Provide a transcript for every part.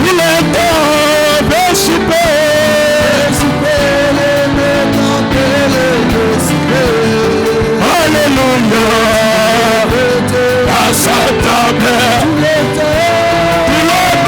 Il est bon, alléluia. À sa table, il est bon.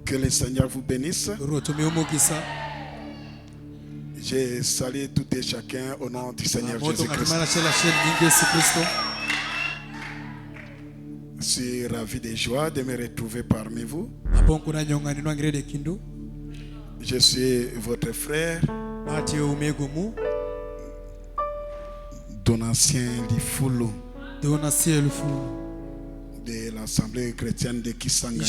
Que le Seigneur vous bénisse. J'ai salué tout et chacun au nom du Seigneur Jésus-Christ. Je suis ravi de joie de me retrouver parmi vous. Je suis votre frère, Donatien Lifulu, de l'Assemblée chrétienne de Kisangani.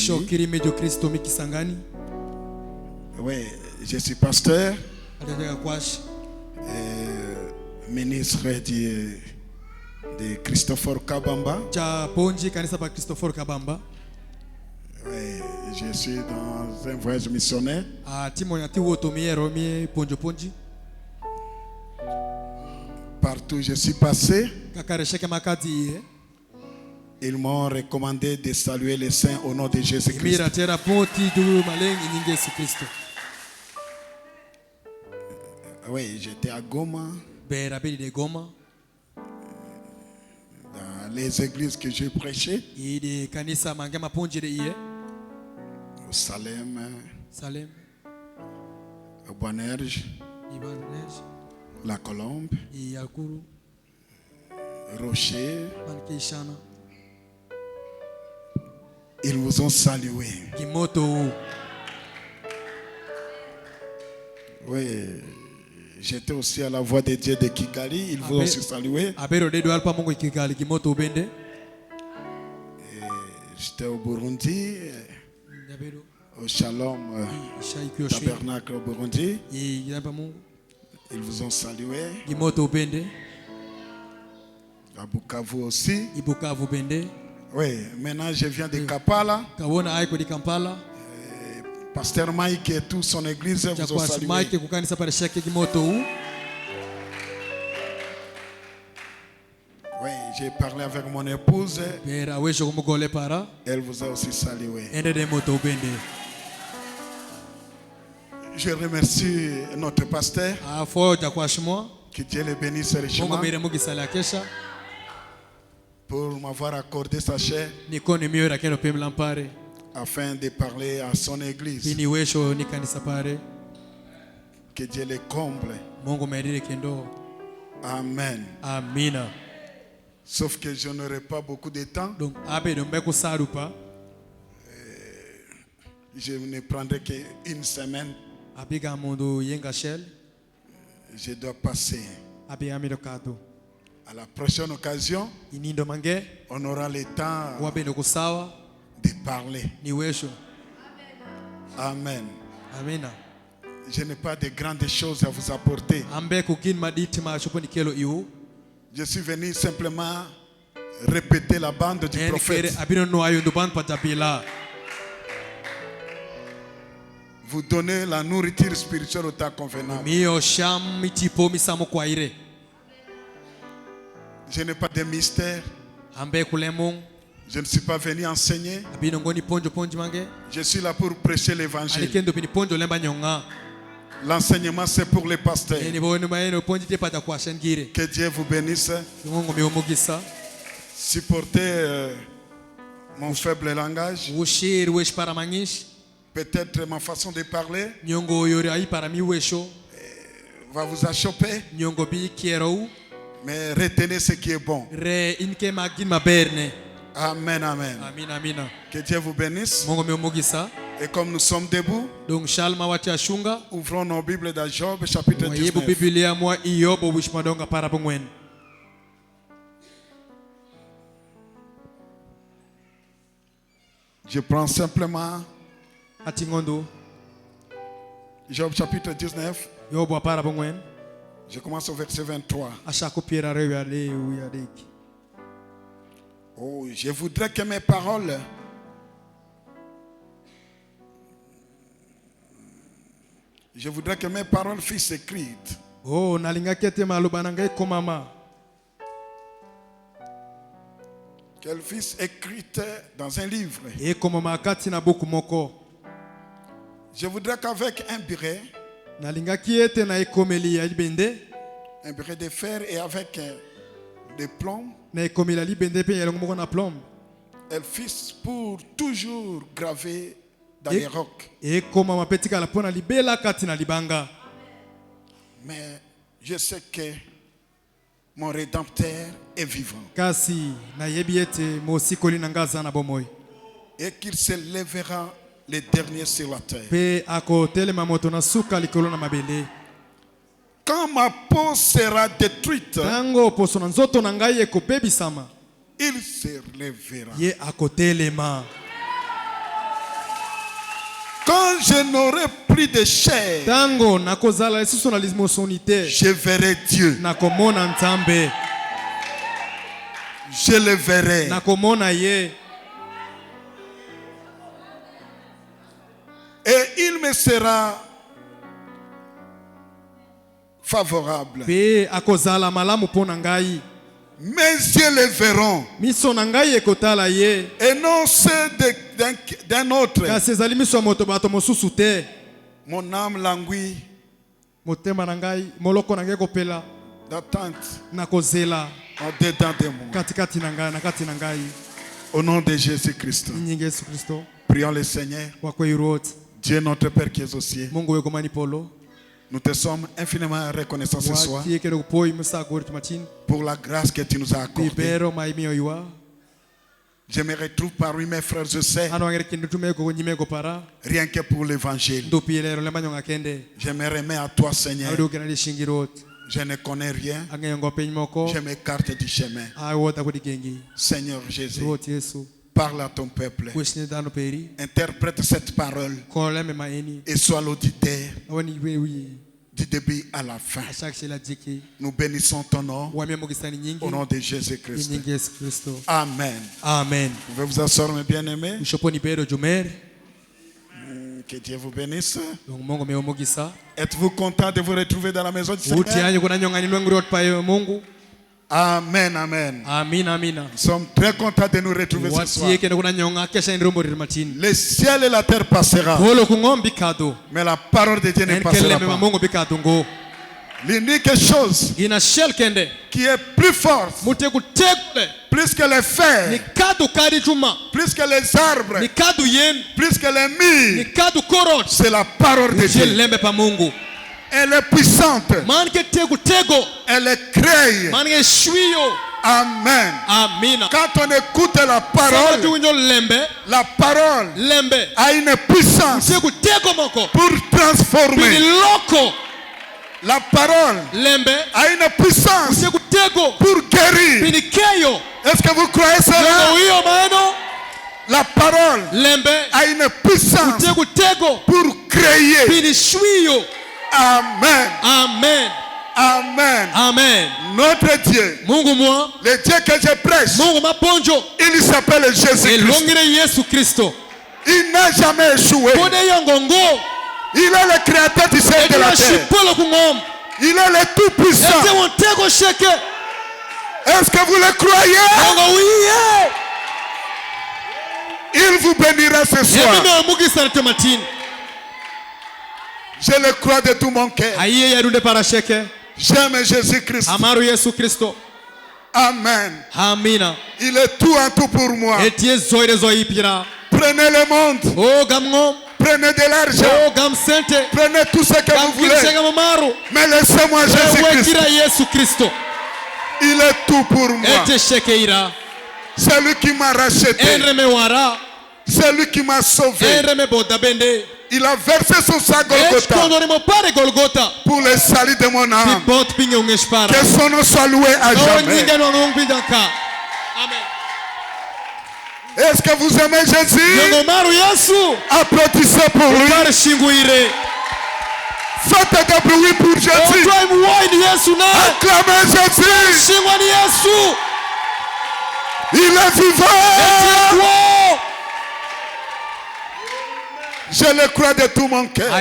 Oui, je suis pasteur, ministre de Christopher Kabamba. Oui, je suis dans un voyage missionnaire. Partout où je suis passé, ils m'ont recommandé de saluer les saints au nom de Jésus-Christ. Oui, j'étais à Goma. Dans les églises que j'ai prêchées. Au Salem. Au Boanerges. La Colombe. Rocher. Ils vous ont salué. Oui. J'étais aussi à la Voix de Dieu de Kigali. Ils vous ont aussi salué. J'étais au Burundi. Au Shalom Tabernacle au Burundi. Ils vous ont salué. À Bukavu aussi. Oui, maintenant je viens de Kampala. Pasteur Mike et toute son église vous ont salué. Oui, j'ai parlé avec mon épouse. Elle vous a aussi salué. Je remercie notre pasteur. Que Dieu le bénisse richement. Pour m'avoir accordé sa chair. Afin de parler à son église. Que Dieu les comble. Amen. Amina. Sauf que je n'aurai pas beaucoup de temps. Je ne prendrai qu'une semaine. Je dois passer. À la prochaine occasion, on aura le temps de parler. Amen. Amina. Je n'ai pas de grandes choses à vous apporter. Je suis venu simplement répéter la bande du prophète. Vous donner la nourriture spirituelle au temps convenable. Je n'ai pas de mystère. Je ne suis pas venu enseigner. Je suis là pour prêcher l'évangile. L'enseignement, c'est pour les pasteurs. Que Dieu vous bénisse. Supportez mon faible langage. Peut-être ma façon de parler va vous achoper. Mais retenez ce qui est bon. Amen, amen. Que Dieu vous bénisse. Et comme nous sommes debout, donc shalma wati ashunga ouvrons nos Bibles dans Job chapitre mwayebu 19. biblia mwa iyobo wishmadonga para bongwen Je prends simplement atingondo Job chapitre 19. yobo para bongwen Je commence au verset 23. ashako piera rewe ale uyadeki. Oh, je voudrais que mes paroles fussent écrites. Oh nalinga kete malubana ngai komama Qu'elles fussent écrites dans un livre. e komama kati na buku moko. Je voudrais qu'avec un béret nalinga kiete na ekomeli ya libende de fer et avec des plombs, na ekomeli ya libende pe yelongo moko na plombe elles fussent pour toujours gravées dans les rocs. e komama pe tikala mpona libela kati na libanga. Mais je sais que mon Rédempteur est vivant kasi nayebi ete mosikoli na nga aza na bomoi et qu'il se lèvera le dernier sur la terre. pe akotelema moto na suka likolo na mabele. Quand ma peau sera détruite, ntango poso na nzoto na ngai ekopebisama il se lèvera. ye akotelema. Quand je n'aurai plus de chair, ntango nakozala lisusu na mosuni te je verrai Dieu. nakomona nzambe, Je le verrai. nakomona ye Et il me sera favorable. pe akozala malamu mpo na ngai. Mes yeux le verront. miso na ngai ekotala ye Et non ceux d'un autre. kasi ezali miso ya moto bato mosusu te. Mon âme languit motema na ngai moloko na ngai ekopela d'attente nakozela en dedans de moi. katikati na ngai na kati na ngai. Au nom de Jésus-Christ. nyingi Yesu Kristo Prions le Seigneur. wakweyiru wote. Dieu notre Père qui est aux cieux. Mungu wekomani polo Nous te sommes infiniment reconnaissants ce soir watiekele kupoi musagori tumatini pour la grâce que tu nous as accordée. pibero maimio iwa Je me retrouve parmi mes frères et sœurs ano angere kindu tumeko nyimeko para rien que pour l'évangile. ndopilero lemanyonga kende Je me remets à toi, Seigneur. adukena lishingiro wote Je ne connais rien. angeyongo penyimoko Je m'écarte du chemin. awota kudigengi Seigneur Jésus, wote Yesu parle à ton peuple. kwishine dano peri Interprète cette parole koleme maeni et sois l'auditeur awani wewi du début à la fin. ashakishela jiki Nous bénissons ton nom wamia mogisani nyingi au nom de Jésus-Christ. nyingi Yesu Kristo. Amen. Amen. Vous pouvez vous asseoir, mes bien-aimés. ushoponi pero jumer Que Dieu vous bénisse. donc Mungu meomogisa Êtes-vous content de vous retrouver dans la maison du uti Seigneur? anye kuna nyongani lwenguri wote paye Mungu. Amen, amen. Amina amina. Nous sommes très contents de nous retrouver ce soir. watiekene kuna nyonga kesha ndirombo matini Le ciel et la terre passera, polo kungombi kado mais la parole de Dieu ne passera enkeleme pas. mamongo bikado ngo L'unique chose ina shell kende qui est plus forte, mute kutekule plus que les ni fers, kadu kadi chuma plus que les arbres, ni kadu yen plus que les ni murs, kadu korot c'est la parole de je Dieu. lembe pa Mungu Elle est puissante, man ke tegu tego elle est créée. man ke shwiyo. Amen. Amina. Quand on écoute la Sama parole, tuwinyo lembe la parole lembe a une puissance tegu tego moko pour pini transformer. loko La parole lembe a une puissance tegu tego pour guérir. pini keyo Est-ce que vous croyez cela? lego hiyo maeno La parole lembe a une puissance tegu tego pour créer. pini shwiyo. Amen. Amen. Amen. Amen. Notre Dieu, Mungu mwa le Dieu que je prêche, Mungu maponjo il s'appelle Jésus-Christ. elongere Yesu Kristo Il n'a jamais échoué. kode yongongo Il est le créateur du ciel et de la terre. shipolo kungom Il est le tout-puissant. ete wontego sheke Est-ce que vous le croyez? ngo wiye Il vous bénira ce soir. yemime omugisa tomatini Je le crois de tout mon cœur. ayiye yarunde para sheke J'aime Jésus-Christ. amaru Yesu Kristo. Amen. Amina. Il est tout en tout pour moi. Etie zoire zoipira Prenez le monde. o gamngom Prenez de l'argent. o gam sente Prenez tout ce que vous voulez. gamkirishega mamaru Mais laissez-moi Jésus-Christ. wekira Yesu Kristo Il est tout pour moi. ete shekeira C'est lui qui m'a racheté. enreme wara C'est lui qui m'a sauvé. Il a versé son sang Golgotha pour le salut de mon âme. Que son nom soit loué à jamais. Est-ce que vous aimez Jésus? Applaudissez pour lui. Faites des bruits pour Jésus. Acclamez Jésus. Il est vivant. Je le crois de tout mon cœur.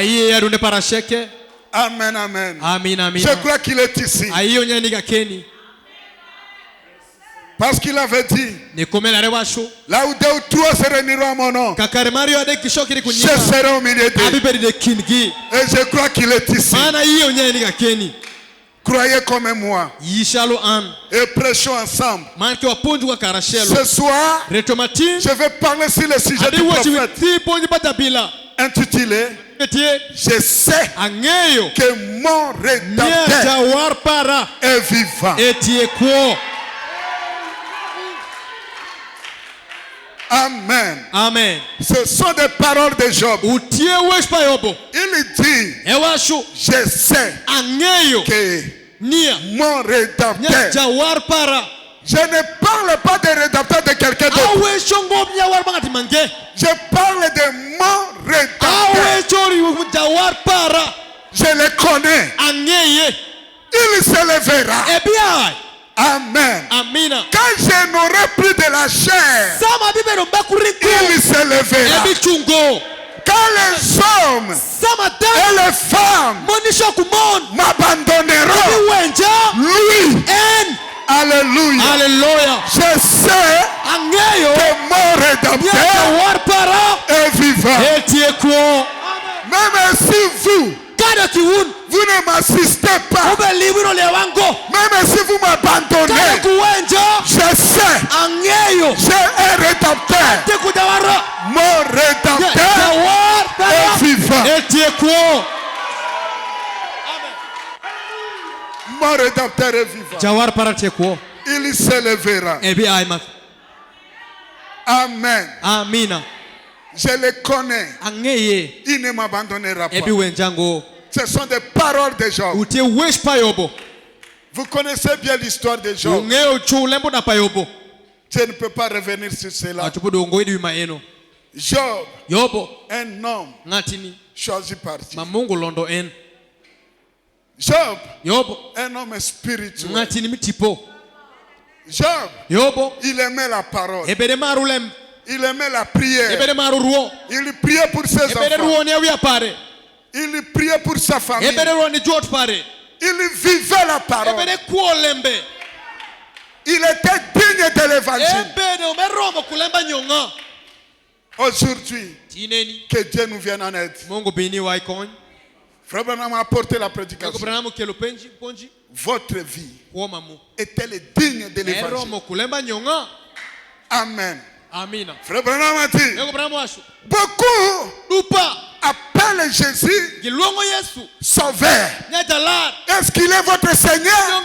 Amen, amen. Je crois qu'il est ici. Parce qu'il avait dit, là où 2 ou 3 se réuniront à mon nom, je serai au milieu d'eux. Et je crois qu'il est ici. Croyez comme moi. Et prêchons ensemble. Ce soir, je vais parler sur le sujet du prophète intitulé Je sais que mon Rédempteur est vivant. Amen. Amen. Ce sont des paroles de Job. Il dit, je sais que mon Rédempteur. Je ne parle pas de Rédempteur de quelqu'un d'autre. Je parle de mon Rédempteur. Je le connais. Il se lèvera. Amen. Quand je n'aurai plus de la chair, il se lèvera. Quand les hommes et les femmes m'abandonneront, lui, alléluia, je sais que mon Rédempteur est vivant. Même si vous ne m'assistez pas, même si vous m'abandonnez, je sais, j'ai un Rédempteur. Mon Rédempteur est vivant. Mon Rédempteur est vivant. Il se lèvera. Amen. Je le connais. Il ne m'abandonnera pas. Ce sont des paroles de Job. Vous connaissez bien l'histoire de Job. Je ne peux pas revenir sur cela. Job, un homme choisi par Dieu. Job, un homme spirituel. Job, il aimait la parole. Il aimait la prière. Il priait pour ses enfants. Il priait pour sa famille. Il vivait la parole. Il était digne de l'évangile. Aujourd'hui, que Dieu nous vienne en aide. Frère Branham a apporté la prédication. Votre vie est-elle digne de l'évangile? Amen. Frère Branham a dit, beaucoup appellent Jésus sauveur. Est-ce qu'il est votre Seigneur?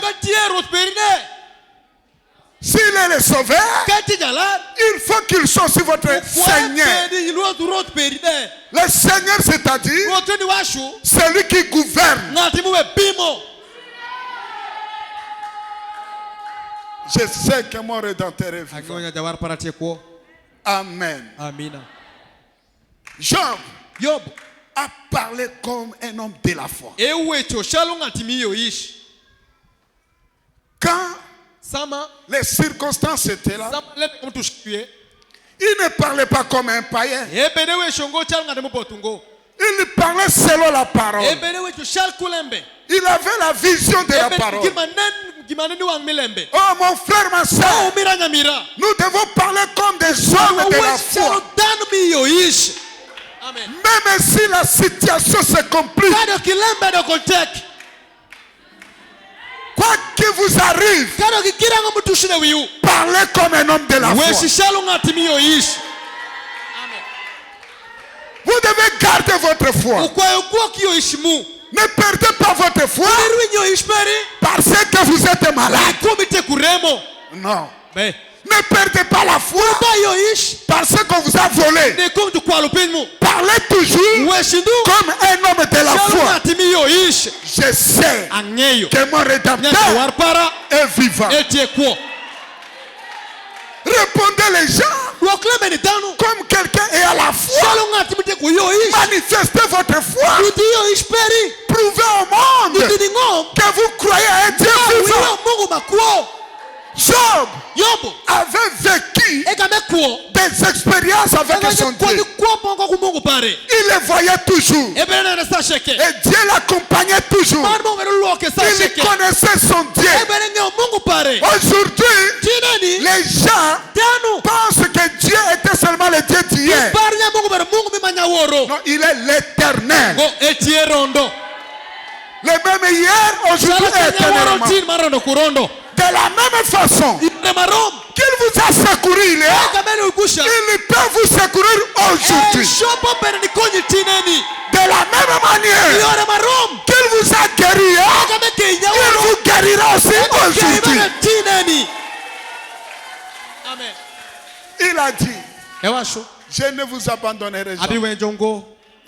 S'il est le sauveur, il faut qu'il soit aussi votre Seigneur. Le Seigneur, c'est-à-dire celui qui gouverne. Je sais que mon Rédempteur est vivant. Amen. Job a parlé comme un homme de la foi. Quand les circonstances étaient là, il ne parlait pas comme un païen. Il parlait selon la parole. Il avait la vision de la parole. Oh mon frère, ma soeur, nous devons parler comme des hommes de la foi. Même si la situation se complique, quoi qu'il vous arrive, parlez comme un homme de la foi. Vous devez garder votre foi. Ne perdez pas votre foi parce que vous êtes malade. Non. Ne perdez pas la foi parce qu'on vous a volé. Parlez toujours comme un homme de la foi. Je sais que mon rédempteur est vivant. Répondez les gens comme quelqu'un est à la foi. Manifestez votre foi. Prouvez au monde que vous croyez à un Dieu vivant. Job avait vécu des expériences avec son Dieu. Il les voyait toujours. Et Dieu l'accompagnait toujours. Il connaissait son Dieu. Aujourd'hui, les gens pensent que Dieu était seulement le Dieu d'hier. Non, il est l'éternel. Le même hier, aujourd'hui et éternellement. De la même façon qu'il vous a secouru hier, il peut vous secourir aujourd'hui. De la même manière qu'il vous a guéri hier, il vous guérira aussi aujourd'hui. Il a dit, je ne vous abandonnerai jamais.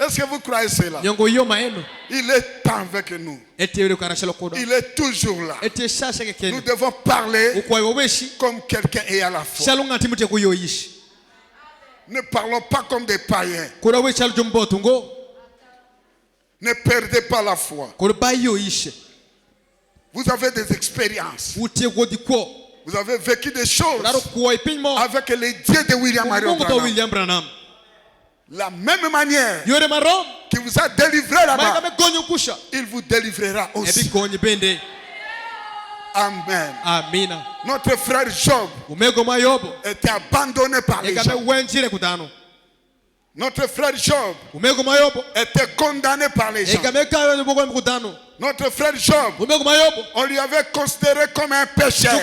Est-ce que vous croyez cela? Il est avec nous. Il est toujours là. Nous devons parler comme quelqu'un est à la foi. Ne parlons pas comme des païens. Ne perdez pas la foi. Vous avez des expériences. Vous avez vécu des choses avec les dieux de William Branham. La même manière qu'il vous a délivré là-bas, il vous délivrera aussi. Amen. Notre frère Job était abandonné par les gens. Notre frère Job était condamné par les gens. Notre frère Job, on lui avait considéré comme un pécheur.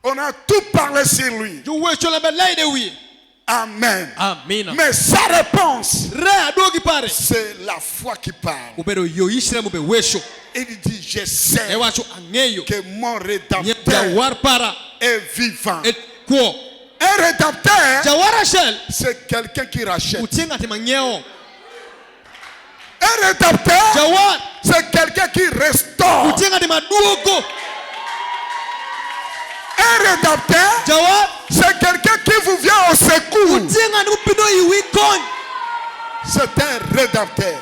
On a tout parlé sur lui. Amen. Mais sa réponse, c'est la foi qui parle. Il dit, je sais que mon rédempteur est vivant. Un rédempteur, c'est quelqu'un qui rachète. Un rédempteur, c'est quelqu'un qui restaure. Un rédempteur, c'est quelqu'un qui vous vient au secours. C'est un rédempteur.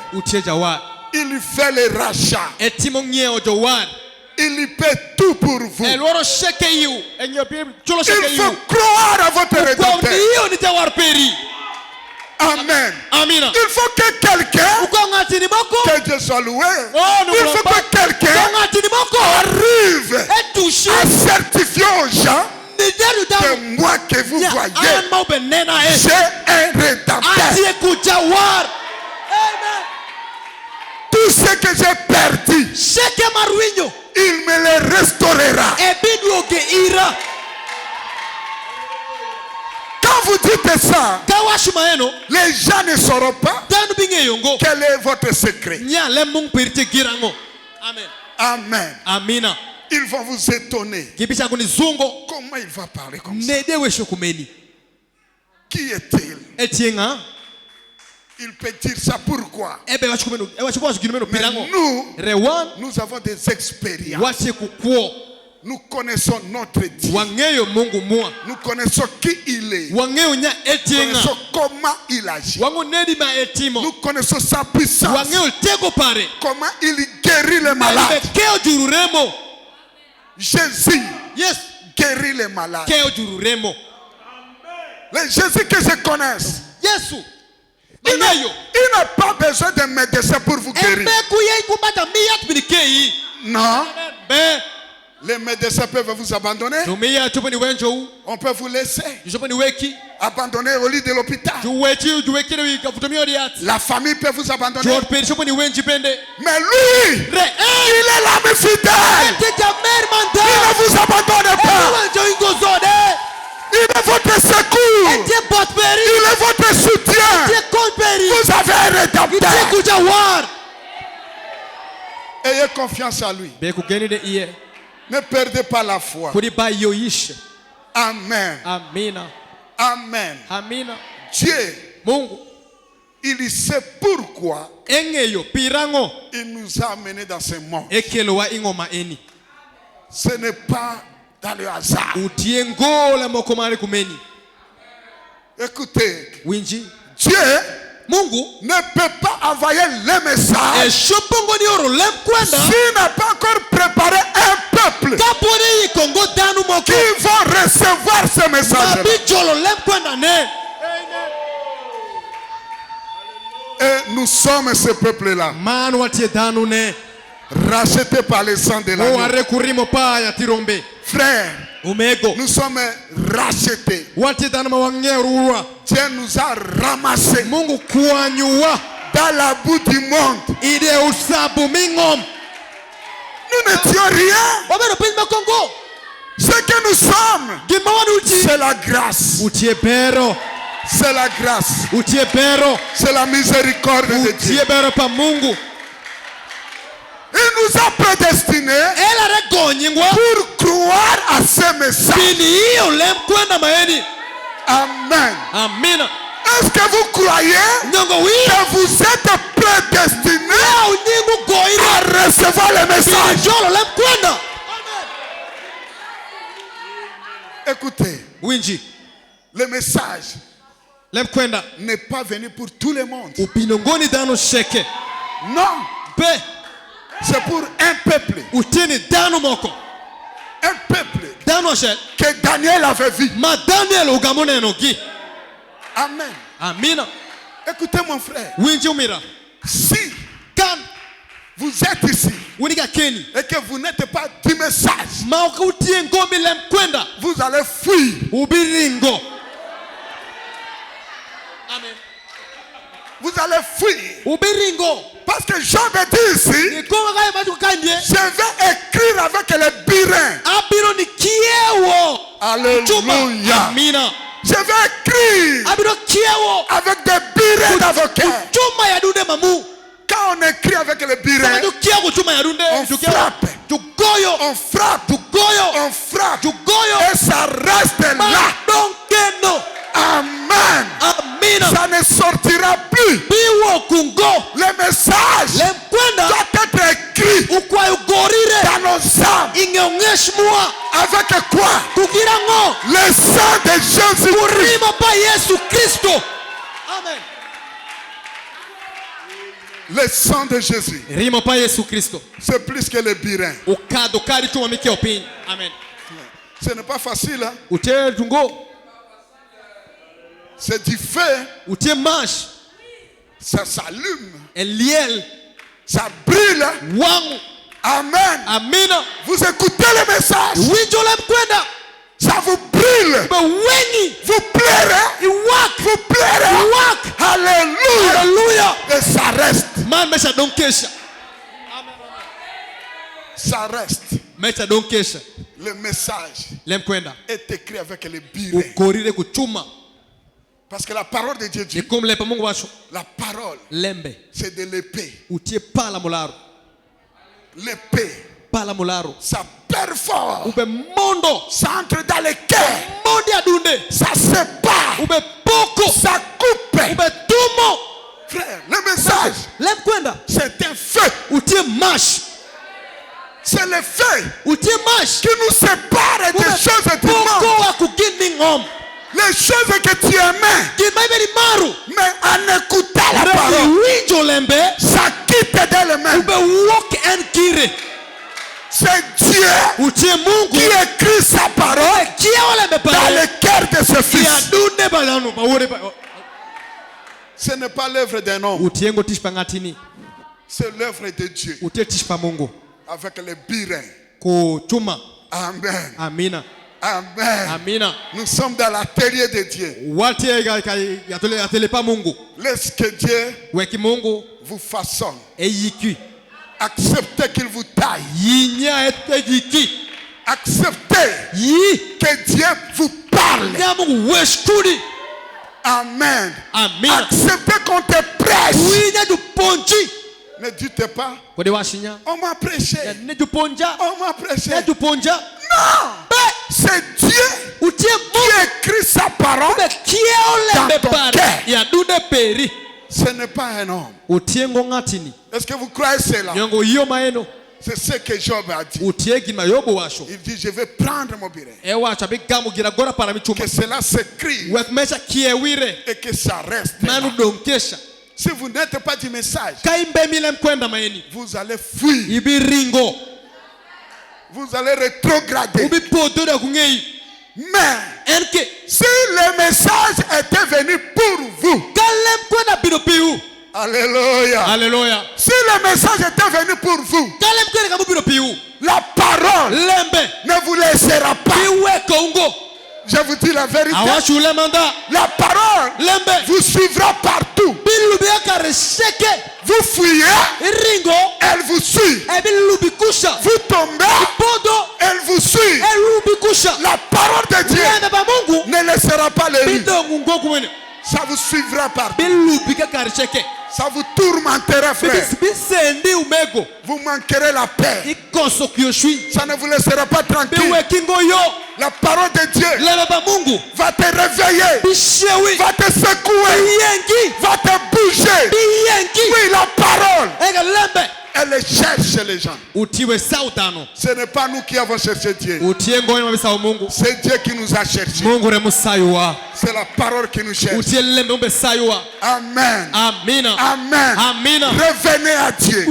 Il fait les rachats. Il peut tout pour vous. Il faut croire à votre rédempteur. Amen. Il faut que quelqu'un, que Dieu soit loué, il faut que quelqu'un arrive à certifier aux gens que moi que vous voyez, j'ai un rédempteur. Tout ce que j'ai perdu, il me le restaurera. Quand vous dites ça, les gens ne sauront pas quel est votre secret. Amen. Ils vont vous étonner. Comment il va parler comme ça? Qui est-il? Il peut dire ça pourquoi? Mais nous avons des expériences. Nous connaissons notre Dieu. Nous connaissons qui il est. Nous connaissons comment il agit. Nous connaissons sa puissance. Comment il guérit les malades. Jésus guérit les malades. Le Jésus que je connaisse, il n'a pas besoin d'un médecin pour vous guérir. Non. Les médecins peuvent vous abandonner. On peut vous laisser abandonner au lit de l'hôpital. La famille peut vous abandonner. Mais lui, il est l'ami fidèle. Il ne vous abandonne pas. Il est votre secours. Il est votre soutien. Vous avez un rédempteur. Ayez confiance en lui. Ne perdez pas la foi. Amen. Amina. Amen. Amina. Dieu, Mungu, il sait pourquoi il nous a amenés dans ce monde. Ce n'est pas dans le hasard. Écoutez, Dieu ne peut pas envoyer le message s'il n'a pas encore préparé un peuple qui va recevoir ce message. Et nous sommes ce peuple-là, racheté par le sang de l'agneau. Frère, nous sommes rachetés. Dieu nous a ramassés dans la boue du monde. Nous n'étions rien. Ce que nous sommes, c'est la grâce. C'est la grâce. C'est la miséricorde de Dieu. Il nous a prédestinés pour croire à ce message. Amen. Est-ce que vous croyez que vous êtes prédestinés à recevoir le message? Écoutez, le message n'est pas venu pour tout le monde. Non. C'est pour un peuple. Un peuple que Daniel avait vu. Amen. Écoutez mon frère. Si vous êtes ici et que vous n'êtes pas du message, vous allez fuir. Amen. Vous allez fuir. Parce que Job dit ici, je vais écrire avec les birins. Alléluia. Je vais écrire avec des birins d'avocats. Quand on écrit avec les birins, on frappe. On frappe. On frappe. Et ça reste là. Amen. Ça ne sortira plus. Le message doit être écrit dans nos âmes. Avec quoi? Le sang de Jésus-Christ. Amen. Le sang de Jésus, c'est plus que le birin. Amen. Ce n'est pas facile. Hein? C'est du feu. Ça s'allume. Ça brûle. Amen. Vous écoutez le message. Ça vous brûle. Vous pleurez. Vous pleurez. Alléluia. Et ça reste. Ça reste. Le message est écrit avec les birets. Parce que la parole de Dieu dit, la parole, c'est de l'épée. L'épée, ça perfore, ça entre dans le cœur, ça sépare, ça coupe. Frère, le message, c'est un feu. C'est le feu qui nous sépare des choses du monde. Les choses que tu aimais, mais en écoutant la parole, ça quitte dès le même. C'est Dieu qui écrit sa parole dans le cœur de ce fils. Ce n'est pas l'œuvre d'un homme. C'est l'œuvre de Dieu. Avec les birins. Amen. Amen. Nous sommes dans l'atelier de Dieu. Laisse que Dieu vous façonne. Acceptez qu'il vous taille. Acceptez que Dieu vous parle. Amen. Acceptez qu'on te prêche. Ne dites pas, on m'a prêché. On m'a prêché. Non, c'est Dieu qui écrit sa parole dans ton cœur. Ce n'est pas un homme. Est-ce que vous croyez cela? C'est ce que Job a dit. Il dit, je vais prendre mon biret. Que cela s'écrit et que ça reste là. Si vous n'êtes pas du message, vous allez fuir. Vous allez rétrograder. Mais si le message était venu pour vous, alléluia. Alléluia. Si le message était venu pour vous, la parole ne vous laissera pas. Je vous dis la vérité. La parole vous suivra partout. Vous fouillez, elle vous suit. Vous tombez, elle vous suit. La parole de Dieu ne laissera pas les rues. Ça vous suivra partout. Ça vous tourmentera, frère. Vous manquerez la paix. Ça ne vous laissera pas tranquille. La parole de Dieu va te réveiller, va te secouer, va te bouger. Oui, la parole, elle cherche les gens. Ce n'est pas nous qui avons cherché Dieu. C'est Dieu qui nous a cherché. C'est la parole qui nous cherche. Amen. Amen. Revenez à Dieu.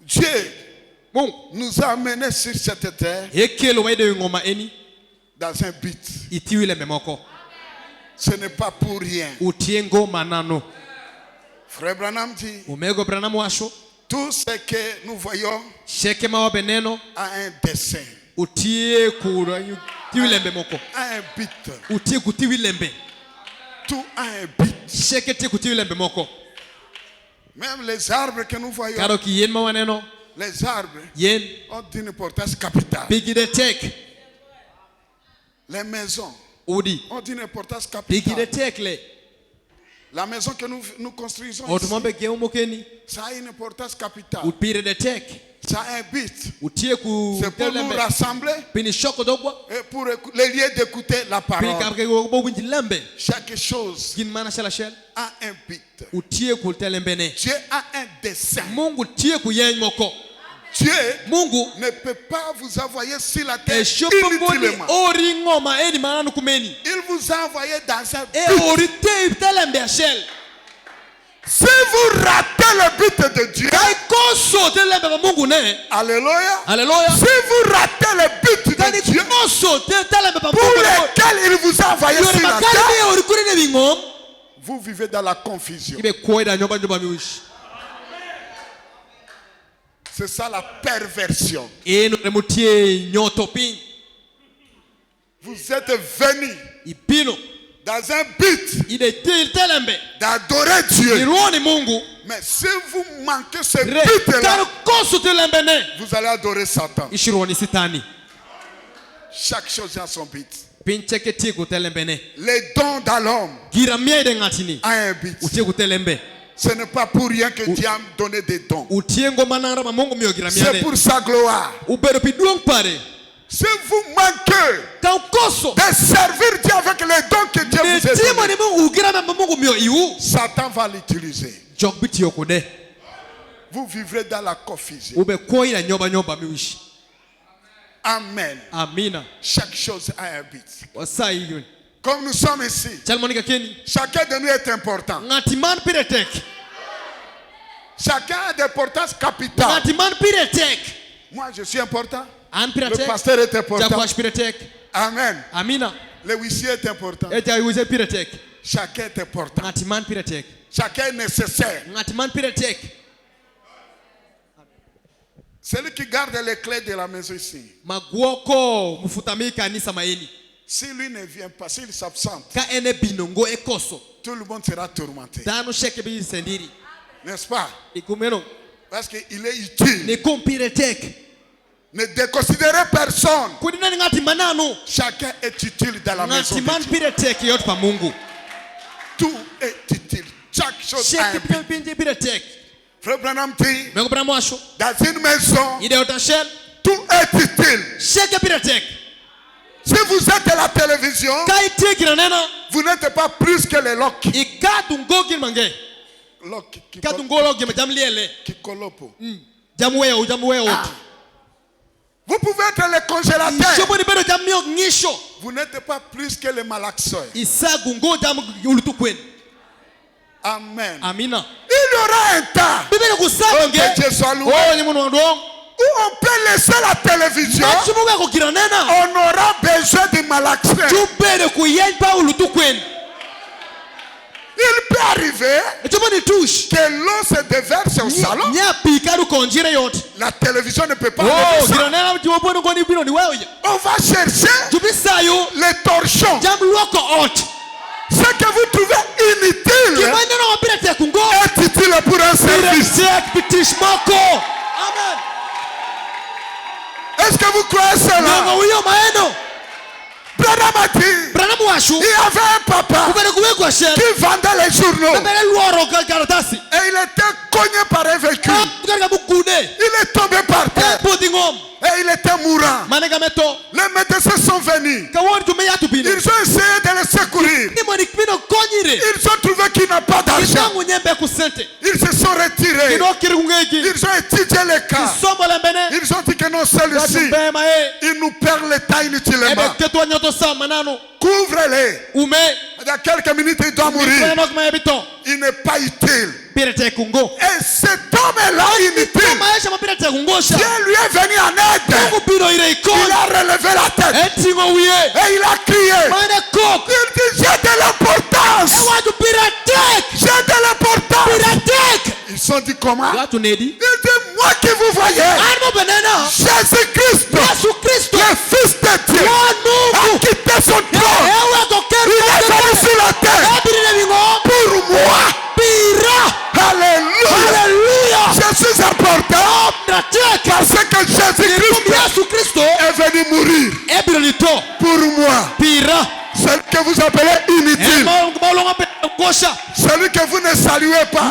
Dieu nous a amenés sur cette terre dans un but. Ce n'est pas pour rien. Frère Branham dit, tout ce que nous voyons a un dessein, a un but. Tout a un but. Même les arbres que nous voyons, les arbres ont une importance capitale. Les maisons ont une importance capitale. La maison que nous construisons ici, ça a une importance capitale. Ça a un but. C'est pour nous rassembler et pour les lieux d'écouter la parole. Chaque chose a un but. Dieu a un dessein. Dieu ne peut pas vous envoyer sur la terre inutilement. Il vous a envoyé dans un but. Si vous ratez le but de Dieu, alléluia. Si vous ratez le but de Dieu pour lequel il vous a envoyé sur la terre, vous vivez dans la confusion. C'est ça la perversion. Vous êtes venus dans un but d'adorer Dieu. Mais si vous manquez ce but-là, vous allez adorer Satan. Chaque chose a son but. Les dons dans l'homme a un but. Ce n'est pas pour rien que Dieu a donné des dons. C'est pour sa gloire. Si vous manquez de servir Dieu avec les dons que Dieu vous a donnés, Satan va l'utiliser. Vous vivrez dans la confusion. Amen. Chaque chose a un but. Comme nous sommes ici, chacun de nous est important. Chacun a des importances capitales. Moi, je suis important. Le pasteur est important. Amen. Le huissier est important. Chacun est important. Chacun est nécessaire. Celui qui garde les clés de la maison ici, si lui ne vient pas, s'il s'absente, tout le monde sera tourmenté. N'est-ce pas? Parce qu'il est utile. Ne déconsidérez personne. Chacun est utile dans la maison de Dieu. Tout est utile. Chaque chose a un but. Frère Branham dit, dans une maison, tout est utile. Si vous êtes à la télévision, vous n'êtes pas plus que les locs. Vous pouvez être les congélateurs. Vous n'êtes pas plus que les malaxeurs. Amen. Il y aura un temps. Oh, que Dieu soit loué. Où on peut laisser la télévision. On aura besoin de malaxeurs. Il peut arriver que l'eau se déverse au salon. La télévision ne peut pas lever ça. On va chercher les torchons. Ce que vous trouvez inutile est utile pour un service. Est-ce que vous croyez cela? Branham a dit, il y avait un papa qui vendait les journaux et il était cogné par un véhicule. Il est tombé par terre et il était mourant. Les médecins sont venus. Ils ont essayé de le secourir. Ils ont trouvé qu'il n'a pas d'argent. Ils se sont retirés. Ils ont étudié les cas. Ils ont dit que non, celui-ci, il nous perd le temps inutilement. Couvre-les. Dans quelques minutes, il doit mourir. Il n'est pas utile. Et cet homme-là inutile, Dieu lui est venu en aide. Il a relevé la tête. Et il a crié. Il dit, j'ai de l'importance. J'ai de l'importance. Ils sont dit comment? Il dit, moi qui vous voyez, Jésus-Christ, le Fils de Dieu, a quitté son trône. Il est venu sur la terre pour moi. Alléluia. Je suis important parce que Jésus-Christ est venu mourir pour moi. Celui que vous appelez inutile, celui que vous ne saluez pas,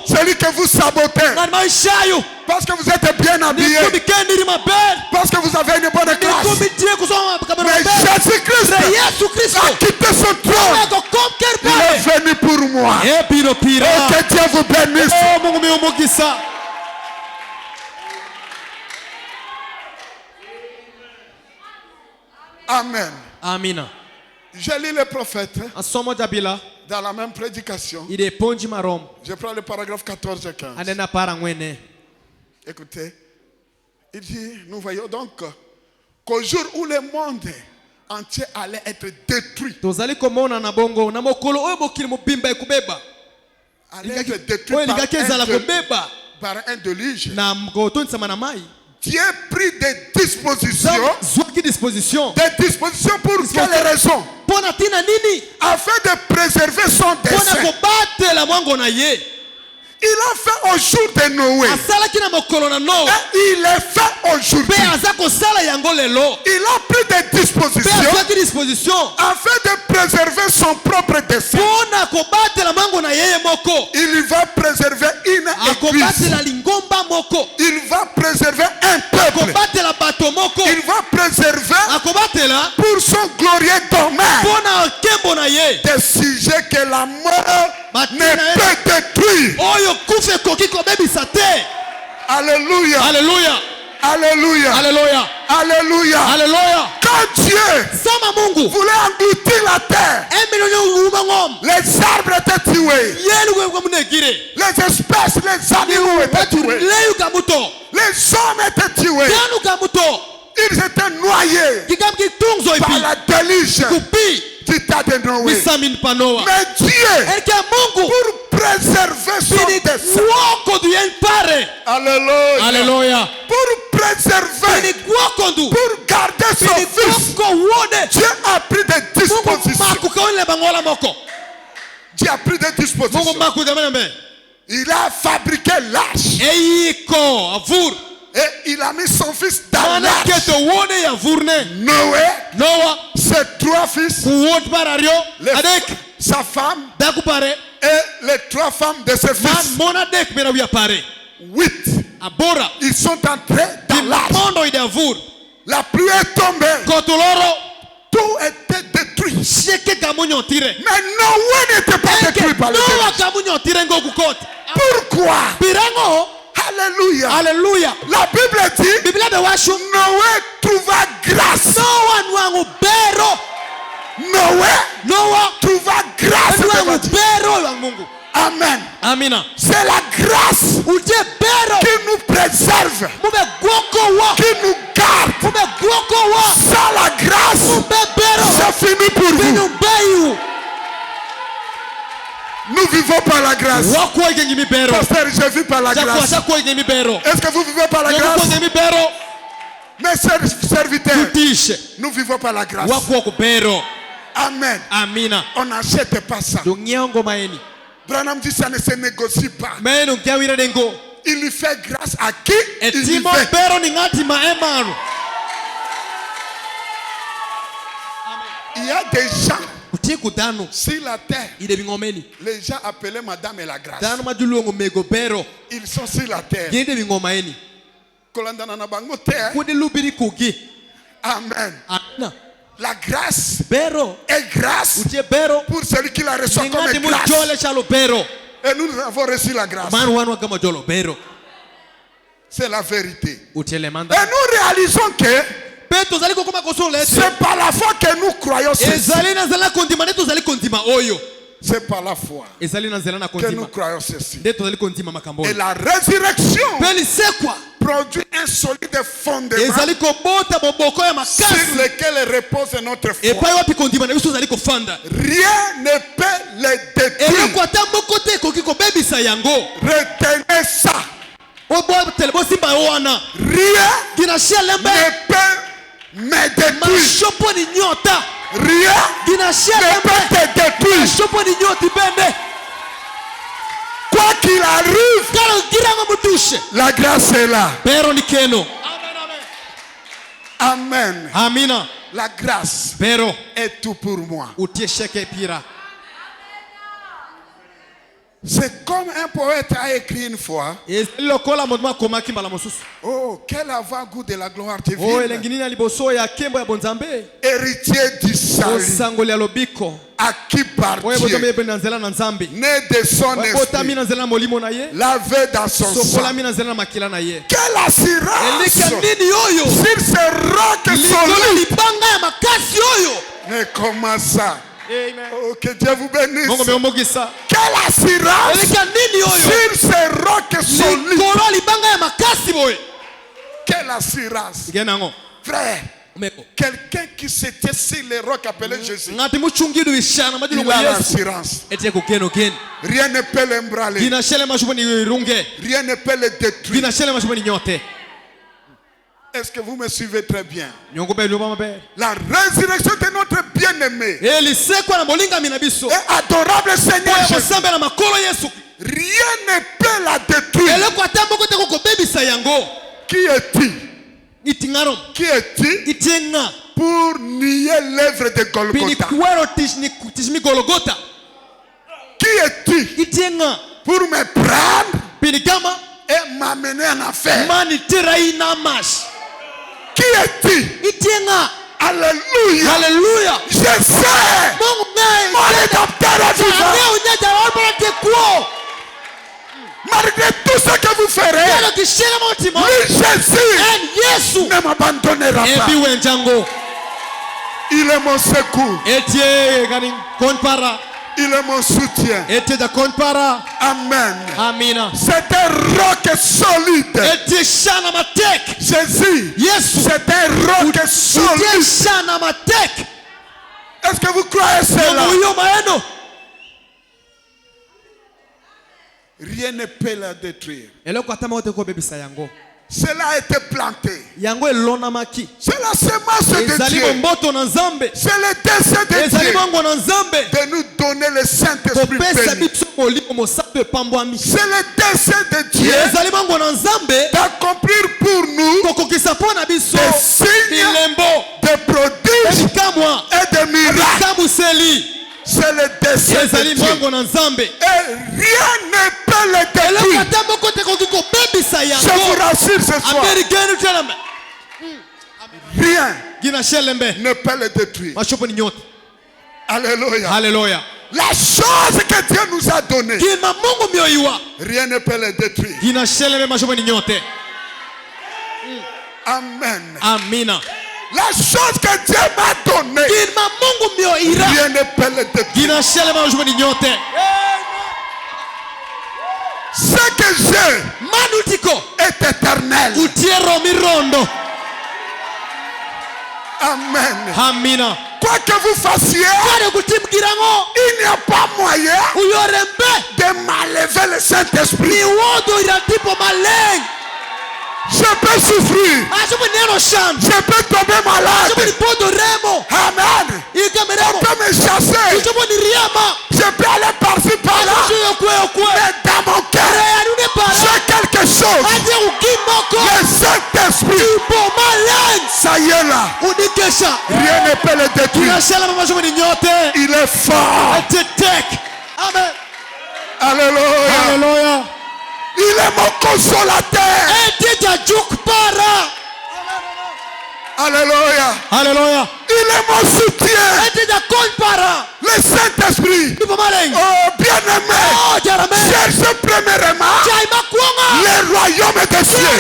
celui que vous sabotez parce que vous êtes bien habillé, parce que vous avez une bonne classe. Mais Jésus-Christ a quitté son trône. Il est venu pour moi. Et que Dieu vous bénisse. Amen. Amina. Je lis le prophète dans la même prédication. Je prends le paragraphe 14 et 15. Écoutez, il dit, nous voyons donc qu'au jour où le monde entier allait être détruit, allait être détruit par un déluge, Dieu prit des dispositions. Des dispositions pour quelles raisons? Afin de préserver son dessein. Il a fait au jour de Noé. Et il est fait aujourd'hui. Il a pris des dispositions afin de préserver son propre dessein. Il va préserver une église. Il va préserver un peuple. Il va préserver pour son glorieux domaine des sujets que la mort ne peut détruire. Alléluia. Alléluia. Alléluia. Alléluia. Alléluia. Alléluia. Quand Dieu voulait engloutir la terre, les arbres étaient tués. Les espèces, les animaux étaient tués. Les hommes étaient tués. Ils étaient noyés par la déluge du tas de Noé. Mais Dieu, pour préserver son dessein, alléluia, alléluia, pour préserver, pour garder son fils, Dieu a pris des dispositions. Dieu a pris des dispositions. Il a fabriqué l'arche. Et il a mis son fils dans l'arche. Noé, ses trois fils, sa femme et Et les 3 femmes de ses fils, 8, ils sont entrés dans l'arche. La pluie est tombée. Tout était détruit. Mais Noé n'était pas détruit par le déluge. Pourquoi? Alléluia. Alléluia. La Bible dit Noé trouva grâce. Noé trouva grâce. Amen. Amina. C'est la grâce qui nous préserve, qui nous garde. Sans la grâce, c'est fini pour vous. Nous vivons par la grâce. Pasteur, je vis par la grâce. Est-ce que vous vivez par la grâce? Mes serviteurs, nous vivons par la grâce. Amen. Amina. On n'achète pas ça. Branham dit ça ne se négocie pas. Il lui fait grâce à qui il veut. Il y a des gens sur la terre. Les gens appelaient Madame et la grâce. Ils sont sur la terre. Amen. La grâce est grâce pour celui qui la reçoit comme grâce. Et nous avons reçu la grâce. C'est la vérité. Et nous réalisons que c'est par la foi que nous croyons ceci. C'est par la foi que nous croyons ceci. Et la résurrection produit un solide fondement sur lequel repose notre foi. Rien ne peut les détruire. Retenez ça. Rien ne peut me détruire. Rien ne peut te détruire. Quoi qu'il arrive, la grâce est là. Amen. Amina. La grâce est tout pour moi. C'est comme un poète a écrit une fois. Oh, quel avant-goût de la gloire divine. Héritier du salut. À qui partir, né de son esprit, lavé dans son sang. Quelle assurance sur ce roc solide. Mais comment ça? Oh, que Dieu vous bénisse. Quelle assurance sur ce roc solide. Quelle assurance. Frère, quelqu'un qui s'était sur les rocs appelé Jésus, il a l'assurance. Rien ne peut l'embraler. Rien ne peut le détruire. Est-ce que vous me suivez très bien? La résurrection de notre bien-aimé et adorable Seigneur Jésus, rien ne peut la détruire. Qui est-il? Qui est-il pour nier l'œuvre de Golgotha? Qui est-il pour me prendre et m'amener en enfer? Qui est-il? Alléluia. Alléluia. Je sais. Mon rédempteur est vivant. Malgré tout ce que vous ferez, lui Jésus ne m'abandonnera pas. Il est mon secours. Il est mon soutien. Amen. C'est un roc solide. Jésus, c'est un roc solide. Est-ce que vous croyez cela? Rien ne peut la détruire. Cela a été planté. C'est la semence de Dieu. C'est le dessein de Dieu de nous donner le Saint-Esprit béni. C'est le dessein de Dieu d'accomplir pour nous des signes, des prodiges et des miracles. C'est le dessein de Dieu. Et rien ne peut le détruire. Je vous rassure ce soir. Rien ne peut le détruire. Alléluia. Alléluia. La chose que Dieu nous a donnée, rien ne peut le détruire. Amen. Amina. La chose que Dieu m'a donnée, rien ne peut le détruire. Ce que j'ai est éternel. Amen. Amina. Quoi que vous fassiez, il n'y a pas moyen de m'enlever le Saint-Esprit. Je peux souffrir. Je peux tomber malade. Amen. On peut me chasser. Je peux aller par-ci par-là. Mais dans mon cœur, j'ai quelque chose. Le Saint-Esprit. Ça y est là. Rien ne peut le détruire. Il est fort. Amen. Alléluia. Alléluia. Il est mon consolateur. Alléluia. Alléluia. Il est mon soutien. Le Saint-Esprit. Oh bien-aimé. Cherchez premièrement le royaume des cieux.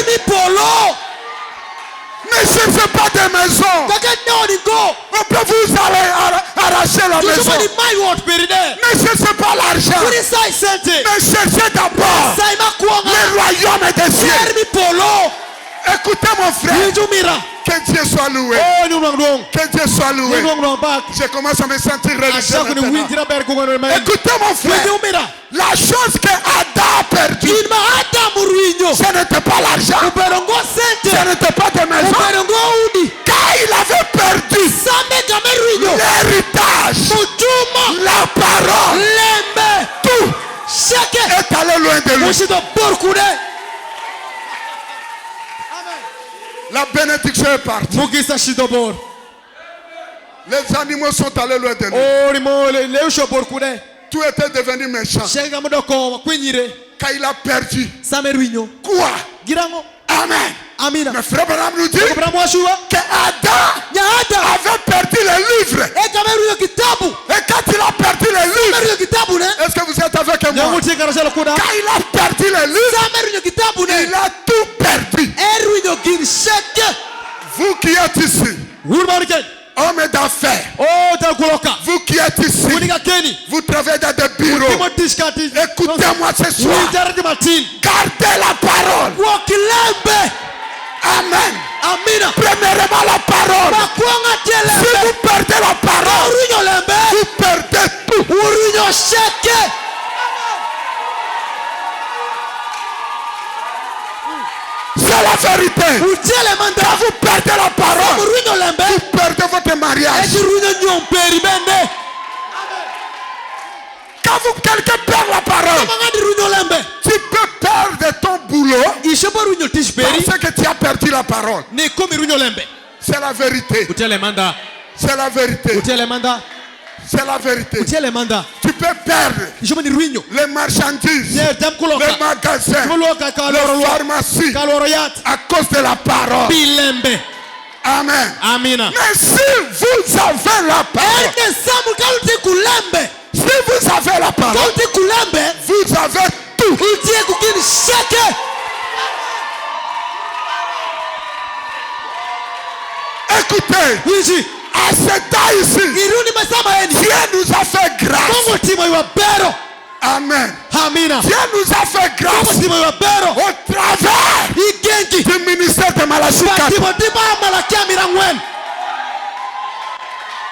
Ne cherchez pas de maison. On peut vous arracher la maison. Ne cherchez pas l'argent. Mais cherchez d'abord le royaume des cieux. Écoutez mon frère. Que Dieu soit loué. Que Dieu soit loué. Je commence à me sentir religieux maintenant. Écoutez mon frère. La chose que Adam a perdue, ce n'était pas l'argent. Ce n'était pas de maison. Quand il avait perdu l'héritage, la parole, tout est allé loin de lui. La bénédiction est partie. Les animaux sont allés loin de lui. Tout était devenu méchant. Quand il a perdu. Quoi? Amen. Mais frère Branham nous dit que Adam avait perdu le livre. Et quand il a perdu le livre, est-ce que vous êtes avec moi? Quand il a perdu le livre, il a tout perdu. Vous qui êtes ici, hommes d'affaires, vous qui êtes ici, vous travaillez dans des bureaux, écoutez-moi ce soir. Gardez la parole. Amen. Premièrement la parole. Si vous perdez la parole, vous perdez tout. C'est la vérité. Quand vous perdez la parole, vous perdez votre mariage. Quand quelqu'un perd la parole, tu peux perdre ton boulot parce que tu as perdu la parole. C'est la vérité. C'est la vérité. C'est la vérité. Tu peux perdre les marchandises, les magasins, les pharmacies à cause de la parole. Amen. Mais si vous avez la parole, si vous avez la parole, vous avez tout. Écoutez, à ce temps ici, Dieu nous a fait grâce. Amen. Dieu nous a fait grâce au travers du ministère de Malachi 4.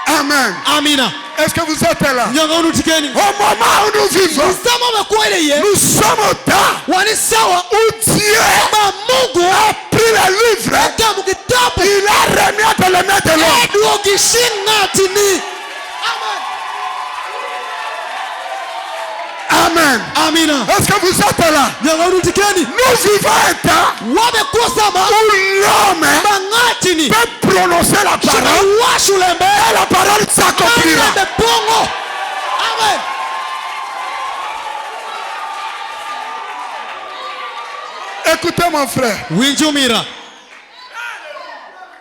Amen. Est-ce que vous êtes là? Au moment où nous vivons, nous sommes au temps où Dieu a pris le livre, il a remis entre les mains de l'homme. Amen. Est-ce que vous êtes là? Nous vivons un temps où l'homme peut prononcer la parole et la parole s'accomplira. Amen. Écoutez mon frère. Winjumira.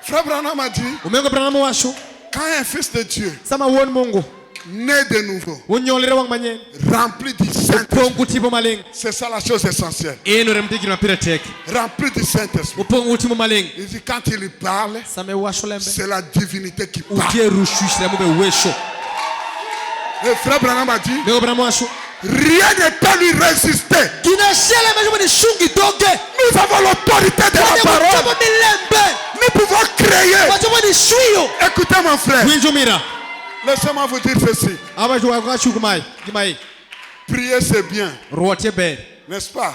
Frère Branham a dit, Umengo Branham washo. quand un fils de Dieu Sama won Mungu. né de nouveau, Unyolere wang manye. rempli du Saint-Esprit, Upongu tipo maling. c'est ça la chose essentielle. Eno remtiki na pira tek. Rempli du Saint-Esprit. Upongu tipo maling. Il dit quand il parle, Sama washo lembe. c'est la divinité qui parle. Utie rushush la mube wesho. Le frère Branham a dit, Mengo Branham washo. rien ne peut lui résister. Kinashele mejumu ni shungi doge. Nous avons l'autorité de la parole. Nous pouvons créer. Écoutez mon frère. Winjumira. Laissez-moi vous dire ceci. Abajwa kwa shukumai. Kimai. Prier c'est bien. Rotie be. N'est-ce pas?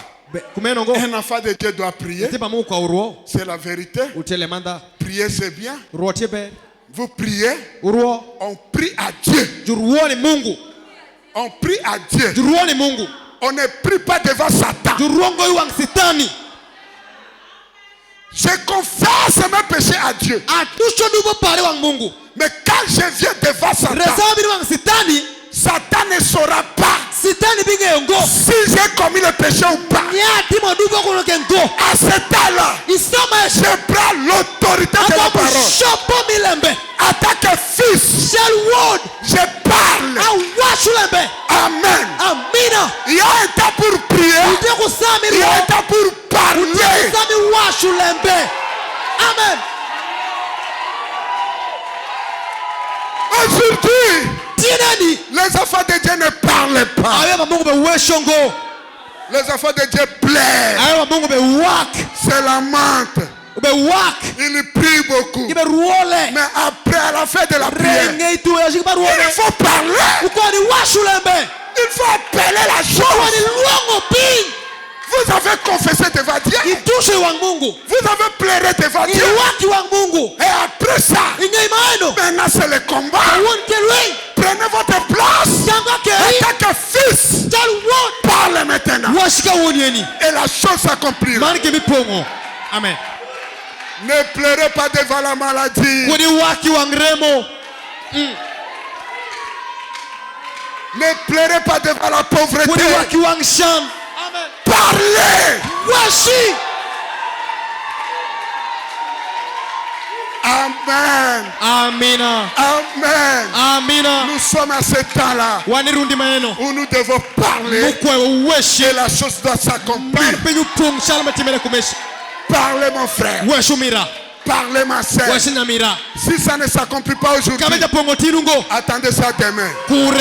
Kumenongo. Un enfant de Dieu doit prier. Tipa Mungu kwa uruo. C'est la vérité. Utele manda. Prier c'est bien. Rotie be. Vous priez. Uruo. On prie à Dieu. Juruo ni Mungu. On prie à Dieu. Juruo ni Mungu. On ne prie pas devant Satan. Juruongo yuang sitani. Je confesse mes péchés à Dieu. Atusho nubo pare wang Mungu. Mais quand je viens devant Satan, Rezabi wang sitani. Satan ne saura pas Sitani binge yongo. si j'ai commis le péché ou pas. Nyati modubo kono kengo. À ce temps-là, Isoma je prends l'autorité de la parole. Shopo milembe. En tant que fils, Shall word. je parle. Awashu lembe. Amen. Amina. Il y a un temps pour prier. Ute kusami Il y a un lo. temps pour parler. Kusami washu lembe. Amen. Aujourd'hui, Tienani. les enfants de Dieu ne parlent pas. Awe Mungu be weshongo. Les enfants de Dieu plairent. Awe Mungu be wak. C'est la menthe. Be wak. Ils prient beaucoup. Ibe ruole. Mais après, à la fin de la prière, Renge itu ya shiba il ruole. faut parler. Ukoni washu lembe. Il faut appeler la Ukoni chose. luongo ping. Vous avez confessé devant Dieu. Itushe wang Mungu. Vous avez pleuré devant Dieu. Iwaki wang Mungu. Et après ça, Inye imaeno. maintenant c'est le combat. Awon kelwe. Prenez votre place. Janga En keri. tant que fils, Jal word. parlez maintenant. Washika wonieni. Et la chose s'accomplira. Marike mipongo. Amen. Ne pleurez pas devant la maladie. Kuni waki wang remo. Ne pleurez pas devant la pauvreté. Kuni waki wang sham. Amen. Parlez. Washi. Amen. Amina. Amen. Amina. Nous sommes à ce temps-là Wanirundi maeno. où nous devons parler. Mukwe weshi. Et la chose doit s'accomplir. Marpenyu pung shalama timele kumeshi. Parlez mon frère. Weshumira. Parlez ma soeur. Weshi namira. Si ça ne s'accomplit pas aujourd'hui, Kameja pongo tinungo. attendez ça demain. Kure.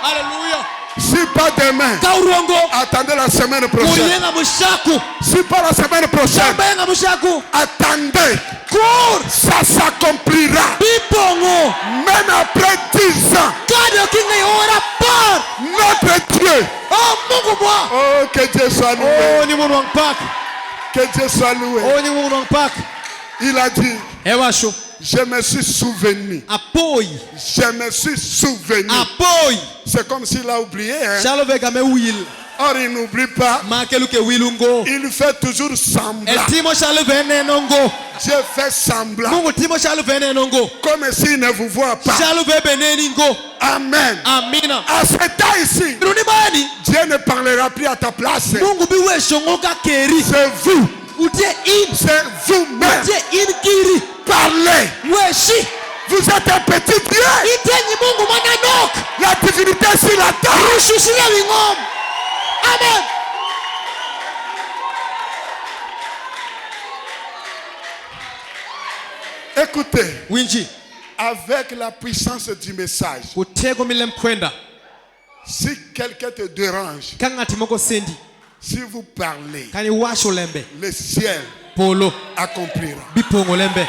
Hallelujah. Si pas demain, Kaurongo. attendez la semaine prochaine. Kuriyenga mushaku. Si pas la semaine prochaine, Shambenga mushaku. attendez. Kur. Ça s'accomplira. Bipongo. Même après 10 ans, Kadio kinga yora par. notre Dieu. Oh Mungu mwa. Oh, que Dieu soit loué. Oh ni Mungu wang pak. Que Dieu soit loué. Oh ni Mungu wang pak. Il a dit, Ewasho. je me suis souvenu. Apoi. Je me suis souvenu. Apoi. C'est comme s'il a oublié. Hein? Shalo vega me will. Or, il n'oublie pas. Makeluke wilungo. Il fait toujours semblant. El timo shalo vene nongo. Dieu fait semblant. Mungu timo shalo vene nongo. Comme s'il ne vous voit pas. Shalo vene ningo. Amen. Amina. À ce temps ici, Runi bani. Dieu ne parlera plus à ta place. Mungu biwe shongoka keri. C'est vous. Utie in. C'est vous-même. Utie in kiri. Parlez. Weshi. Vous êtes un petit Dieu. Itenyi Mungu mwana nok. La divinité sur la terre. Rushushile wingom. Amen. Écoutez, Winji. avec la puissance du message, Utego milem kwenda. si quelqu'un te dérange, Kanga timoko sendi. si vous parlez, Kani washo lembe. le ciel Polo. accomplira. Bipongo lembe.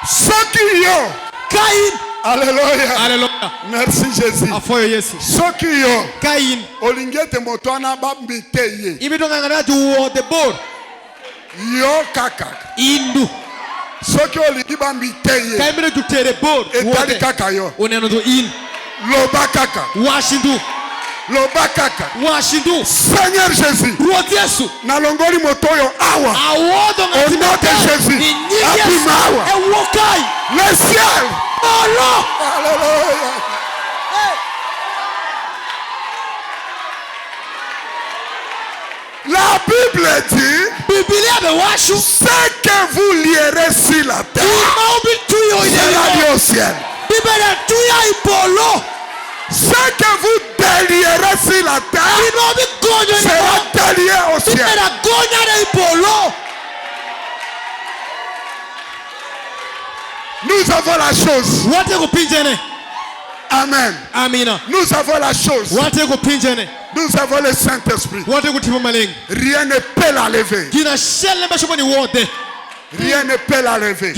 Ceux qui ont, Kain. alléluia, Alléluia. merci Jésus. Afoyo Yesu. Ceux qui ont, Kain. olingete motwana ba miteye, Ibidonga ngana juwo the board. yo kaka. Indu. Ceux qui olingi ba miteye, Kaimire jutere board. etali kaka yo, Oneno do in. loba kaka, Washindu. loba kaka. Washindu. Seigneur Jésus, Ruoti Yesu. nalongoli motoyo awa, Awodo au nom de Jésus, Ni abimawa. Ewokai. Le ciel ipolo. Alléluia. La Bible dit, ce que vous lierez sur la terre sera lié au ciel. Ce que vous délierez sur la terre sera délié au ciel. Nous avons la chose. Amen. Amina. Nous avons la chose. Nous avons le Saint-Esprit. Rien ne peut la lever. Rien ne peut la lever.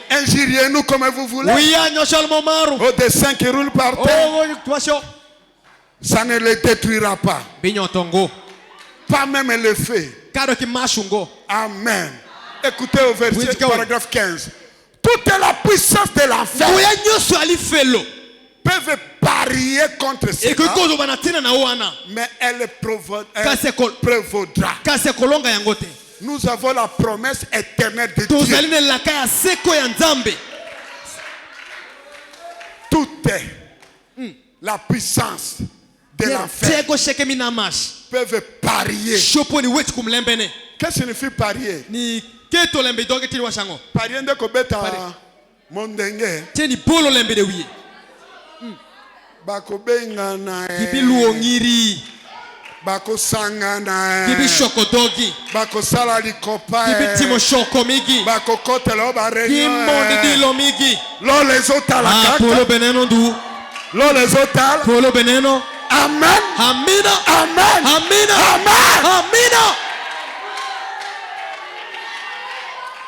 Injuriez-nous comme vous voulez. Au dessin qui roule par terre, ça ne les détruira pas. Pas même le feu. Amen. Écoutez au verset paragraphe 15. Toute la puissance de l'enfer peuvent parier contre cela, mais elle prévaudra. Nous avons la promesse éternelle de Dieu. Toute la puissance de l'enfer peuvent parier. Qu'est-ce que signifie parier? Parier de kobeta mondenge. Bako bengana. Bako sangana. Bako salali kopa. Bako kotelo barenyo. Lo les autres la kaka. Lo les autres. Amen. Amina. Amen. Amina. Amen. Amina.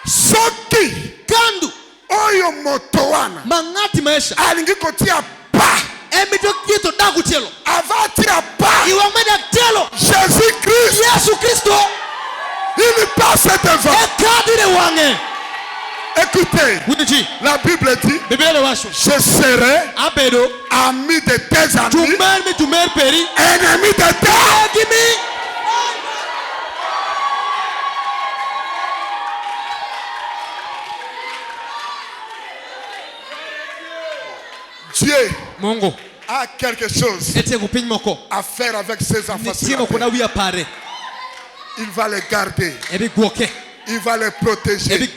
Soki Kandu oyo motowana mangati maisha alingi kotia pa emito kito dakutielo avatia pa iwameda telo Jésus Christ Yesu Kristo il passe devant. ekadire wange. Écoutez, la Bible dit, je serai ami de tes amis, ennemi de tes ennemis. Dieu a quelque chose à faire avec ses enfants. Il va les garder. Il va les protéger.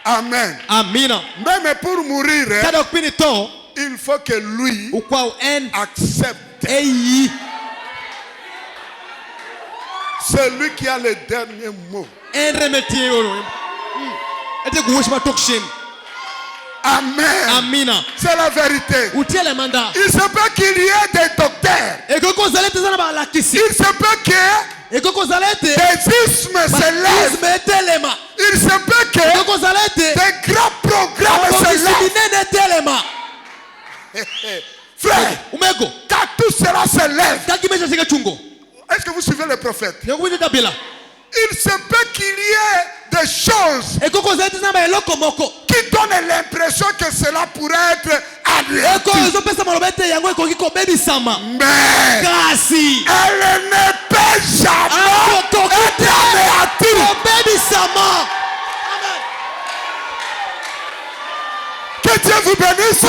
Amen. Même pour mourir, il faut que lui accepte. C'est lui qui a le dernier mot. Amen. C'est la vérité. Il se peut qu'il y ait des docteurs. Il se peut que des ismes s'élèvent. Il se peut que des grands programmes s'élèvent. Frère, quand tout cela s'élève, est-ce que vous suivez le prophète? Il se peut qu'il y ait des choses qui donnent l'impression que cela pourrait être anéanti. Mais elle ne peut jamais être anéantie. Que Dieu vous bénisse.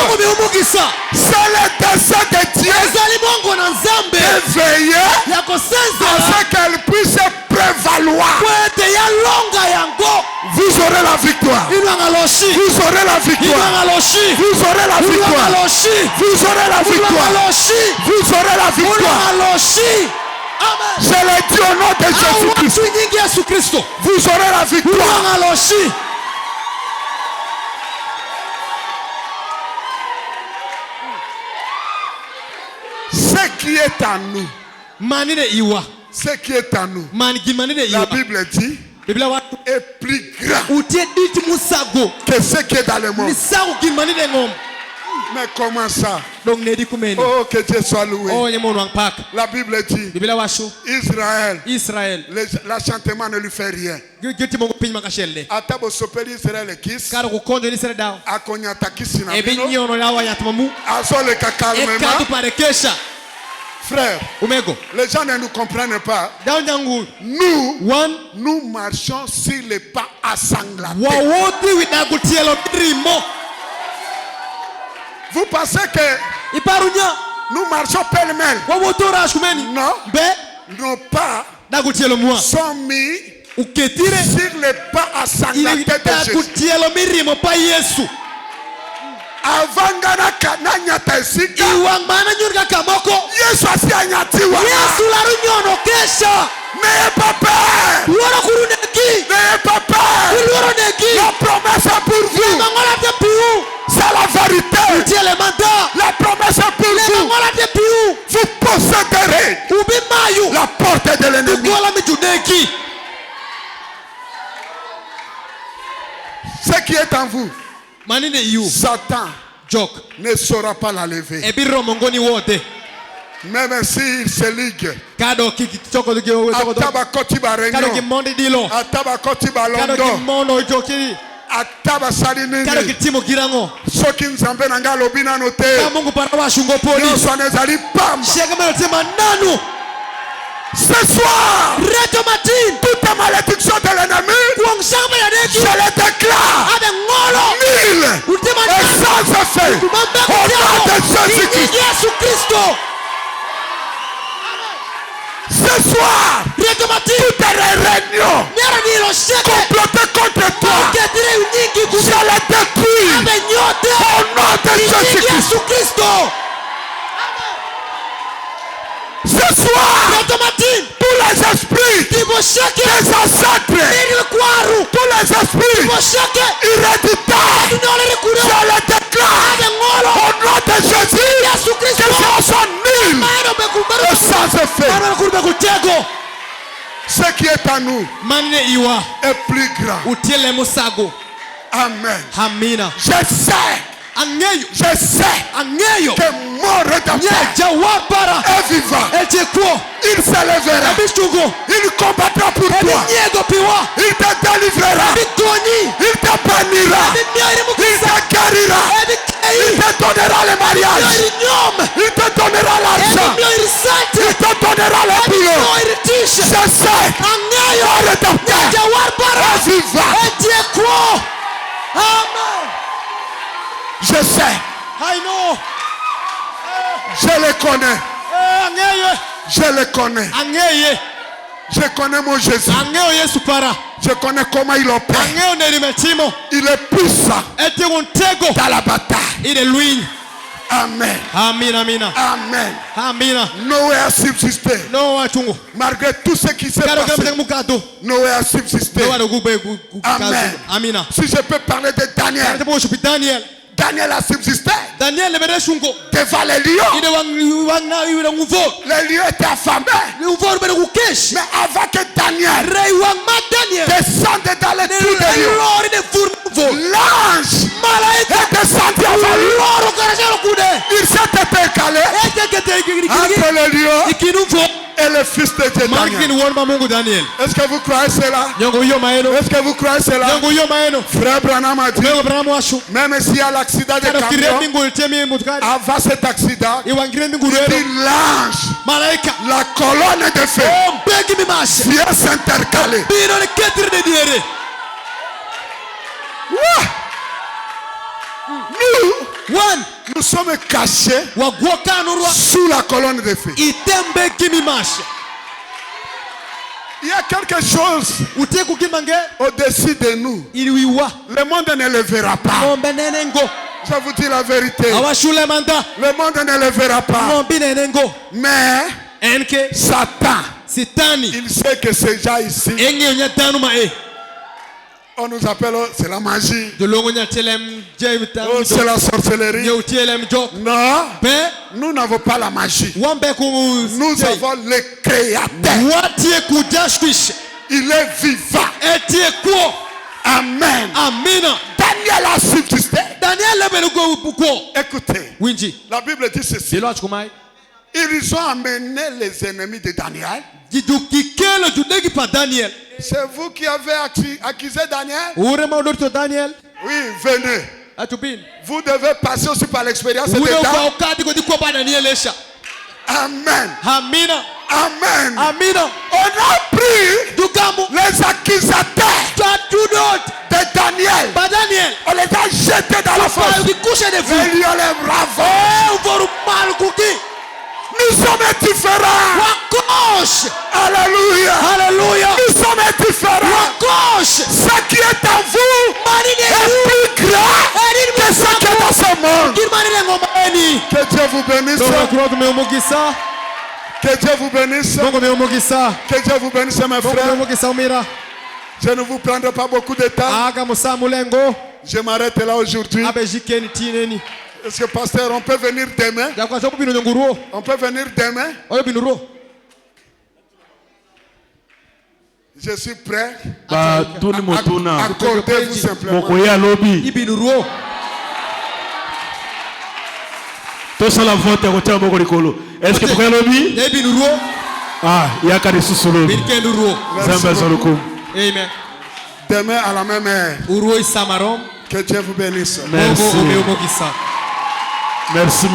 C'est le dessein de Dieu de veiller à ce qu'elle puisse prévaloir. Vous aurez la victoire. Vous aurez la victoire. Vous aurez la victoire. Vous aurez la victoire. Vous aurez la victoire. Je l'ai dit au nom de Jésus-Christ. Vous aurez la victoire. Ce qui est à nous. Ce qui est à nous. La Bible dit est plus grand que ce qui est dans le monde. Mais comment ça? Oh, que Dieu soit loué. La Bible dit Israël, l'enchantement ne lui fait rien. Atabo sopeli Israël kis akonyata kisina bino azole kakalmema. Frère, les gens ne nous comprennent pas. Nous marchons sur les pas à sanglanter. Vous pensez que nous marchons pêle-mêle? Non. Nos pas sont mis sur les pas à sanglanter de Jésus. Avant Ganaka Esika, Yesu asianyatiwa. N'ayez pas peur. N'ayez pas peur. La promesse est pour vous. C'est la vérité. La promesse est pour vous. Vous posséderez la porte de l'ennemi. Ce qui est en vous, Satan ne saura pas la lever. Même s'il se ligue, Ataba Kotiba Réunion, Ataba Kotiba London, Ataba Salinini, Soki Nzambe Nanga Lobina Note, Yoswa Nezali Pam. Ce soir, toute malédiction de l'ennemi, je le déclare nul et sans effet au nom de Jésus-Christ. Ce soir, toute réunion complotée contre toi, je le détruis au nom de Jésus-Christ. Ce soir, tous les esprits des ancêtres, tous les esprits héréditaires, je les déclare au nom de Jésus qu'ils sont nuls et sans effet. Ce qui est à nous est plus grand. Amen. Je sais que mon rédempteur est vivant. Il s'élèvera. Il combattra pour toi. Il te délivrera. Il te bénira. Il te guérira. Il te donnera le mariage. Il te donnera l'argent. Il te donnera le boulot. Je sais que mon rédempteur est vivant. Je sais. Je le connais. Je le connais. Je connais mon Jésus. Je connais comment il opère. Il est puissant dans la bataille. Amen. Amen. Noé a subsisté. Malgré tout ce qui s'est passé, Noé a subsisté. Amen. Si je peux parler de Daniel. Daniel a subsisté devant les lions. Les lions étaient affamés. Mais avant que Daniel descende dans les trous des lions, l'ange est descendu avant lui. Il s'est décalé entre les lions et le fils de Daniel. Est-ce que vous croyez cela? Est-ce que vous croyez cela? Frère Branham a dit, même s'il y a l'accident de camion, avant cet accident, il dit l'ange, la colonne de feu vient s'intercaler. Nous sommes cachés sous la colonne de feu. Il y a quelque chose au-dessus de nous. Le monde ne le verra pas. Je vous dis la vérité. Le monde ne le verra pas. Mais Satan, il sait que ces gens ici, on nous appelle, c'est la magie. Oh, c'est la sorcellerie. Non, nous n'avons pas la magie. Nous avons le Créateur. Il est vivant. Amen. Daniel a subsisté. Écoutez, la Bible dit ceci. Ils ont amené les ennemis de Daniel. C'est vous qui avez accusé Daniel? Oui, venez. Vous devez passer aussi par l'expérience de Daniel. Amen. Amen. On a pris les accusateurs Daniel, on les a jetés dans la fosse. Les lions les ravagent. Nous sommes différents. Alléluia. Nous sommes différents. Ce qui est en vous est plus grand que ce qui est dans ce monde. Que Dieu vous bénisse. Que Dieu vous bénisse. Que Dieu vous bénisse, mes frères. Je ne vous prendrai pas beaucoup de temps. Je m'arrête là aujourd'hui. Est-ce que pasteur, on peut venir demain? On peut venir demain? Je suis prêt. Accordez-vous simplement. Tous la vote est-ce que vous pouvez lobby? Ah, il y a qu'à des sous-lobby. Amen. Demain à la même heure. Que Dieu vous bénisse. Merci. Merci.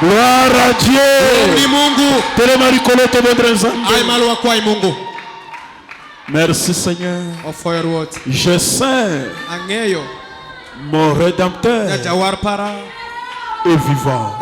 Gloire à Dieu. Merci Seigneur. Je sais mon Rédempteur est vivant.